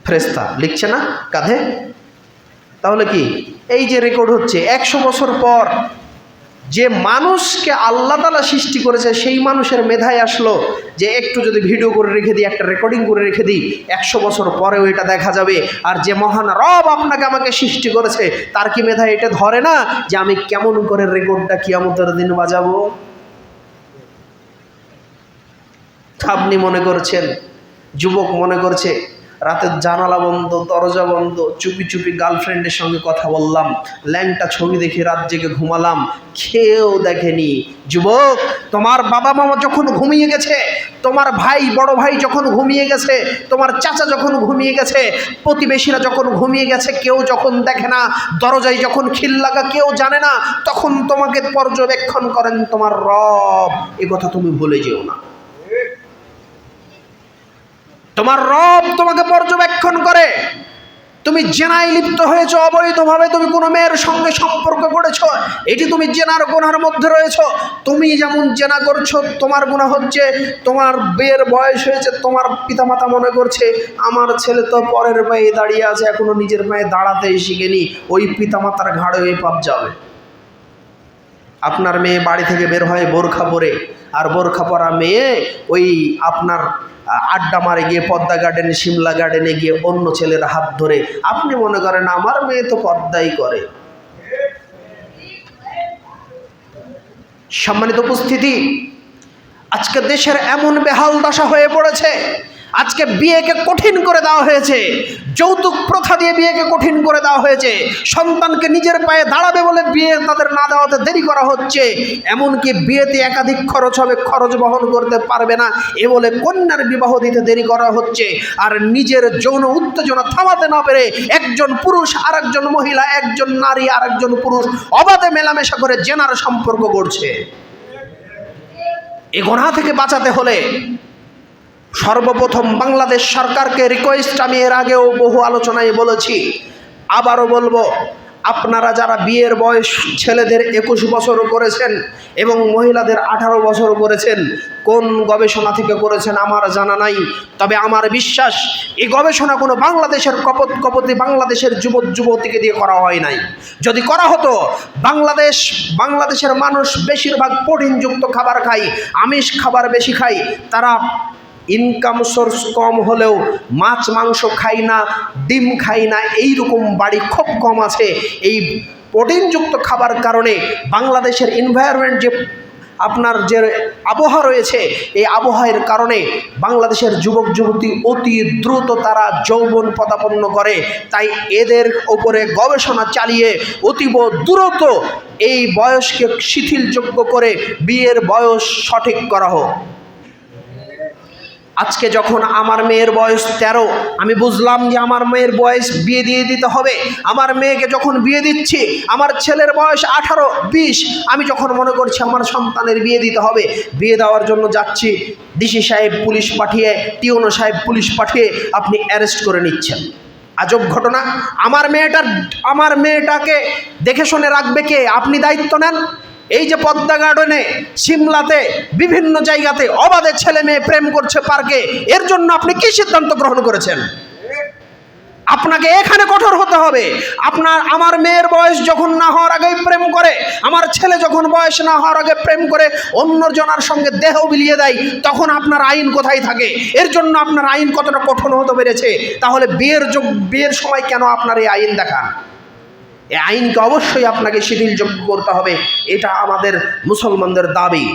ফেরেশতা লিখছে না কাঁধে? তাহলে কি এই যে রেকর্ড হচ্ছে 100 বছর পর যে মানুষকে আল্লাহ তাআলা সৃষ্টি করেছে সেই মানুষের মেধায় আসলো যে একটু যদি ভিডিও করে রেখে দিই, একটা রেকর্ডিং করে রেখে দিই, 100 বছর পরেও এটা দেখা যাবে। আর যে মহান রব আপনাকে আমাকে সৃষ্টি করেছে তার কি মেধায় এটা ধরে না যে আমি কেমন করে রেকর্ডটা কিয়ামতের দিন বাজাবো? আপনি মনে করছেন, যুবক মনে করছে রাতের জানালা বন্ধ, দরজা বন্ধ, চুপি চুপি গার্লফ্রেন্ডের সঙ্গে কথা বললাম, ল্যাংটা ছবি দেখে রাত জেগে ঘুমালাম, কেউ দেখেনি। যুবক, তোমার বাবা মামা যখন ঘুমিয়ে গেছে, তোমার ভাই বড় ভাই যখন ঘুমিয়ে গেছে, তোমার চাচা যখন ঘুমিয়ে গেছে, প্রতিবেশীরা যখন ঘুমিয়ে গেছে, কেউ যখন দেখে না, দরজায় যখন খিল লাগা কেউ জানে না, তখন তোমাকে পর্যবেক্ষণ করেন তোমার রব। এ কথা তুমি ভুলে যেও না। তোমার রব তোমাকে পর্যবেক্ষণ করে। তুমি জেনায় লিপ্ত হয়েছো অবৈধভাবে, তুমি কোনো মেয়ের সঙ্গে সম্পর্ক করেছো, এটি তুমি জেনার গুনার মধ্যে রয়েছো। তুমি যেমন জেনা করছো তোমার গুনাহ হচ্ছে, তোমার বিয়ের বয়স হয়েছে, তোমার পিতামাতা মনে করছে আমার ছেলে তো পরের পায়ে দাঁড়িয়ে আছে, এখনো নিজের পায়ে দাঁড়াতে শিখেনি, ওই পিতামাতার ঘাড়ে ওই পাপ যাবে। আপনার মেয়ে বাড়ি থেকে বের হয় বোরখা পরে, আর বোরখা পরা মেয়ে ওই আপনার আড্ডা মারে গিয়ে পদ্মা গার্ডেন, সিমলা গার্ডেনে গিয়ে অন্য ছেলের হাত ধরে, আপনি মনে করেন আমার মেয়ে তো পদ্মাই করে। সম্মানিত উপস্থিতি, আজকে দেশের এমন বেহাল দশা হয়ে পড়েছে, আজকে বিয়েকে কঠিন করে দেওয়া হয়েছে, যৌতুক প্রথা দিয়ে বিয়েকে কঠিন করে দেওয়া হয়েছে, সন্তানকে নিজের পায়ে দাঁড়াবে বলে বিয়ে তাদের না দেওয়াতে দেরি করা হচ্ছে, এমনকি বিয়েতে একাধিক খরচ হবে, খরচ বহন করতে পারবে না এ বলে কন্যার বিবাহ দিতে দেরি করা হচ্ছে। আর নিজের যৌন উত্তেজনা থামাতে না পেরে একজন পুরুষ আরেকজন মহিলা, একজন নারী আরেকজন পুরুষ অবাধে মেলামেশা করে জেনার সম্পর্ক করছে। এ গুনাহ থেকে বাঁচাতে হলে সর্বপ্রথম বাংলাদেশ সরকারকে রিকোয়েস্ট, আমি এর আগেও বহু আলোচনায় বলেছি, আবারও বলবো, আপনারা যারা বিয়ের বয়স ছেলেদের 21 বছর করেছেন এবং মহিলাদের 18 বছর করেছেন, কোন গবেষণা থেকে করেছেন আমার জানা নাই, তবে আমার বিশ্বাস এই গবেষণা কোনো বাংলাদেশের কপতি বাংলাদেশের যুবক যুবতীকে দিয়ে করা হয় নাই। যদি করা হতো, বাংলাদেশের মানুষ বেশিরভাগ প্রোটিনযুক্ত খাবার খায়, আমিষ খাবার বেশি খায়, তারা ইনকাম সোর্স কম হলেও মাছ মাংস খাই না, ডিম খাই না, এইরকম বাড়ি খুব কম আছে। এই প্রোটিনযুক্ত খাবার কারণে বাংলাদেশের এনভায়রনমেন্ট যে আপনার যে আবহাওয়া রয়েছে, এই আবহাওয়ার কারণে বাংলাদেশের যুবক যুবতী অতি দ্রুত তারা যৌবন পদাপন্ন করে। তাই এদের ওপরে গবেষণা চালিয়ে অতীব দ্রুত এই বয়সকে শিথিলযোগ্য করে বিয়ের বয়স সঠিক করা হোক। আজকে যখন আমার মেয়ের বয়স 13, আমি বুঝলাম যে আমার মেয়ের বয়স বিয়ে দিয়ে দিতে হবে। আমার মেয়েকে যখন বিয়ে দিচ্ছি, আমার ছেলের বয়স 18-20, আমি যখন মনে করছি আমার সন্তানের বিয়ে দিতে হবে, বিয়ে দেওয়ার জন্য যাচ্ছি, ডিসি সাহেব পুলিশ পাঠিয়ে, টিওনো সাহেব পুলিশ পাঠিয়ে আপনি অ্যারেস্ট করে নিচ্ছেন। আজব ঘটনা। আমার মেয়েটাকে দেখে শুনে রাখবে কে? আপনি দায়িত্ব নেন। এই যে পদ্মা গার্ডেনে, সিমলাতে, বিভিন্ন জায়গাতে অবাধে ছেলে মেয়ে প্রেম করছে পার্কে, এর জন্য আপনি কি সিদ্ধান্ত গ্রহণ করেছেন? আপনাকে এখানে কঠোর হতে হবে। আমার মেয়ের বয়স যখন না হওয়ার আগেই প্রেম করে, আমার ছেলে যখন বয়স না হওয়ার আগে প্রেম করে অন্য জনার সঙ্গে দেহ বিলিয়ে দেয়, তখন আপনার আইন কোথায় থাকে? এর জন্য আপনার আইন কতটা কঠোর হতে পেরেছে? তাহলে বিয়ের সময় কেন আপনার এই আইন দেখান? এই আইনকে অবশ্যই আপনাকে শিথিলযোগ্য করতে হবে, এটা আমাদের মুসলমানদের দাবি।